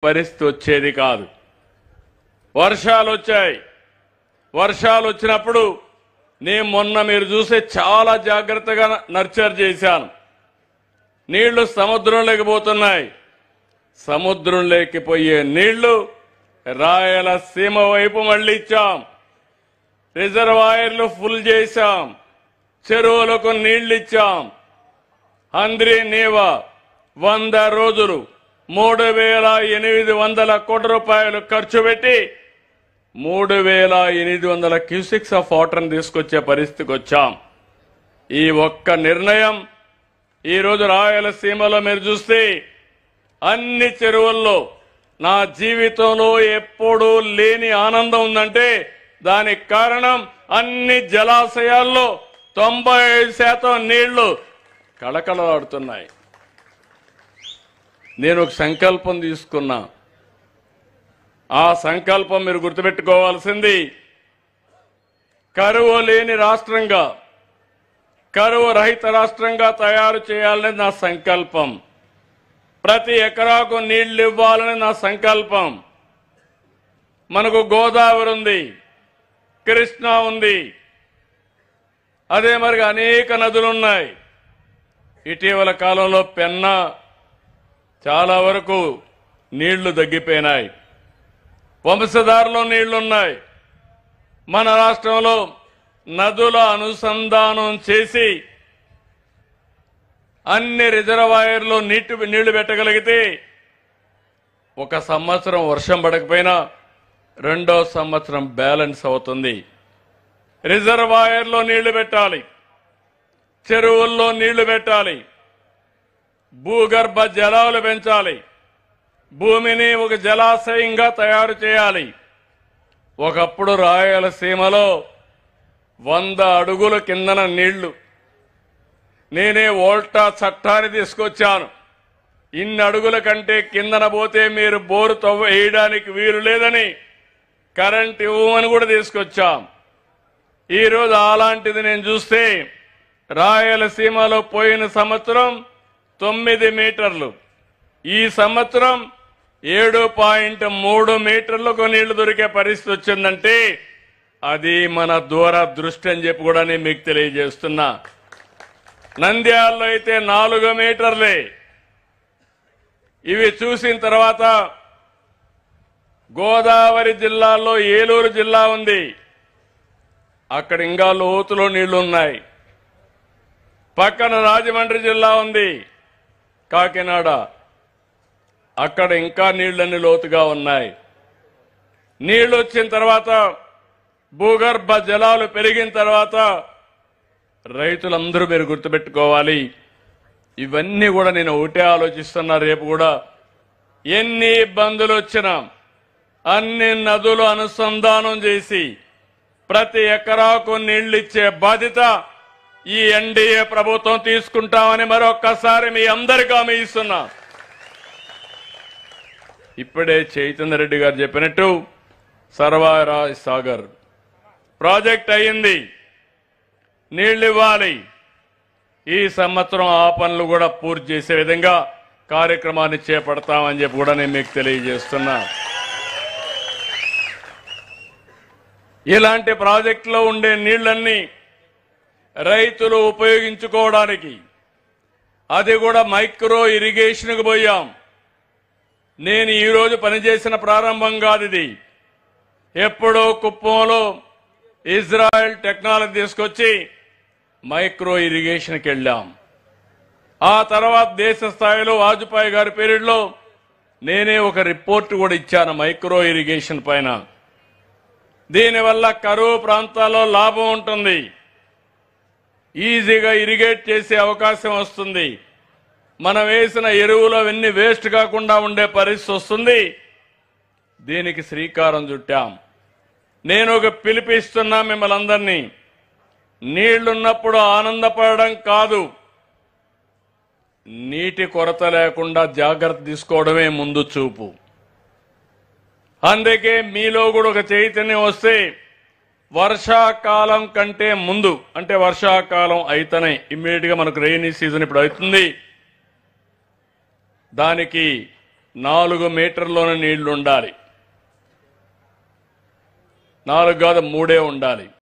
పరిస్థితి వచ్చేది కాదు. వర్షాలు వచ్చాయి. వర్షాలు వచ్చినప్పుడు నేను మొన్న మీరు చూసే చాలా జాగ్రత్తగా నర్చర్ చేశాను. నీళ్లు సముద్రంలోకి పోతున్నాయి. సముద్రంలోకి పోయే నీళ్లు రాయలసీమ వైపు మళ్లించాం. రిజర్వాయర్లు ఫుల్ చేశాం. చెరువులకు నీళ్లు ఇచ్చాం. హంద్రీ నీవా 100 రోజులు 3,800 కోట్ల రూపాయలు ఖర్చు పెట్టి 3,800 క్యూసెక్స్ ఆఫ్ వాటర్ని తీసుకొచ్చే పరిస్థితికి వచ్చాం. ఈ ఒక్క నిర్ణయం ఈరోజు రాయలసీమలో మీరు చూస్తే అన్ని చెరువుల్లో నా జీవితంలో ఎప్పుడూ లేని ఆనందం ఉందంటే దానికి కారణం అన్ని జలాశయాల్లో 95% నీళ్లు కళకళలాడుతున్నాయి. నేను ఒక సంకల్పం తీసుకున్నా. ఆ సంకల్పం మీరు గుర్తుపెట్టుకోవాల్సింది, కరువు లేని రాష్ట్రంగా, కరువు రహిత రాష్ట్రంగా తయారు చేయాలని నా సంకల్పం. ప్రతి ఎకరాకు నీళ్లు ఇవ్వాలని నా సంకల్పం. మనకు గోదావరి ఉంది, కృష్ణా ఉంది, అదే మరి అనేక నదులున్నాయి. ఇటీవల కాలంలో పెన్నా చాలా వరకు నీళ్లు తగ్గిపోయినాయి. వంశధారలో నీళ్లున్నాయి. మన రాష్ట్రంలో నదుల అనుసంధానం చేసి అన్ని రిజర్వాయర్లో నీళ్లు పెట్టగలిగితే ఒక సంవత్సరం వర్షం పడకపోయినా రెండో సంవత్సరం బ్యాలెన్స్ అవుతుంది. రిజర్వాయర్లో నీళ్లు పెట్టాలి, చెరువుల్లో నీళ్లు పెట్టాలి, భూగర్భ జలాలు పెంచాలి, భూమిని ఒక జలాశయంగా తయారు చేయాలి. ఒకప్పుడు రాయలసీమలో 100 అడుగుల కిందన నీళ్లు. నేనే వోల్టా చట్టాన్ని తీసుకొచ్చాను. ఇన్ని అడుగుల కంటే కిందన పోతే మీరు బోరు వేయడానికి వీలు లేదని కరెంట్ ఇవ్వమని కూడా తీసుకొచ్చాం. ఈరోజు అలాంటిది నేను చూస్తే రాయలసీమలో పోయిన సంవత్సరం 9 మీటర్లు, ఈ సంవత్సరం 7.3 మీటర్లకు నీళ్లు దొరికే పరిస్థితి వచ్చిందంటే అది మన దూరదృష్టి అని చెప్పి కూడా నేను మీకు తెలియజేస్తున్నా. నంద్యాలలో అయితే 4 మీటర్లే. ఇవి చూసిన తర్వాత గోదావరి జిల్లాలో ఏలూరు జిల్లా ఉంది, అక్కడ ఇంకా లోతులో నీళ్లున్నాయి. పక్కన రాజమండ్రి జిల్లా ఉంది, కాకినాడ, అక్కడ ఇంకా నీళ్లన్నీ లోతుగా ఉన్నాయి. నీళ్లు వచ్చిన తర్వాత, భూగర్భ జలాలు పెరిగిన తర్వాత రైతులందరూ మీరు గుర్తుపెట్టుకోవాలి, ఇవన్నీ కూడా నేను ఒకటే ఆలోచిస్తున్నా. రేపు కూడా ఎన్ని ఇబ్బందులు వచ్చినా అన్ని నదులు అనుసంధానం చేసి ప్రతి ఎకరాకు నీళ్లిచ్చే బాధ్యత ఈ ఎన్డీఏ ప్రభుత్వం తీసుకుంటామని మరొక్కసారి మీ అందరికీ హామీ ఇస్తున్నా. ఇప్పుడే చైతన్య రెడ్డి గారు చెప్పినట్టు సర్వారాయ్ సాగర్ ప్రాజెక్ట్ అయింది, నీళ్లు ఇవ్వాలి. ఈ సంవత్సరం ఆ పనులు కూడా పూర్తి చేసే విధంగా కార్యక్రమాన్ని చేపడతామని చెప్పి కూడా నేను మీకు తెలియజేస్తున్నా. ఇలాంటి ప్రాజెక్టులో ఉండే నీళ్లన్నీ రైతులు ఉపయోగించుకోవడానికి, అది కూడా మైక్రో ఇరిగేషన్కు పోయాం. నేను ఈరోజు పనిచేసిన ప్రారంభం కాదు ఇది. ఎప్పుడో కుప్పంలో ఇజ్రాయెల్ టెక్నాలజీ తీసుకొచ్చి మైక్రో ఇరిగేషన్కి వెళ్ళాం. ఆ తర్వాత దేశ స్థాయిలో వాజ్పేయి గారి పీరియడ్లో నేనే ఒక రిపోర్ట్ కూడా ఇచ్చాను మైక్రో ఇరిగేషన్ పైన. దీనివల్ల కరువు ప్రాంతాల్లో లాభం ఉంటుంది, ఈజీగా ఇరిగేట్ చేసే అవకాశం వస్తుంది, మనం వేసిన ఎరువులు అవన్నీ వేస్ట్ కాకుండా ఉండే పరిస్థితి వస్తుంది. దీనికి శ్రీకారం చుట్టాం. నేను ఒక పిలిపిస్తున్నా మిమ్మల్ని అందరినీ, నీళ్లున్నప్పుడు ఆనందపడడం కాదు, నీటి కొరత లేకుండా జాగ్రత్త తీసుకోవడమే ముందు చూపు. అందుకే మీలో కూడా ఒక చైతన్యం వస్తే వర్షాకాలం కంటే ముందు, అంటే వర్షాకాలం అయితేనే ఇమ్మీడియట్ గా మనకు రెయినీ సీజన్ ఇప్పుడు అవుతుంది, దానికి 4 మీటర్లోనే నీళ్లు ఉండాలి, 4 కాదు 3 ఉండాలి.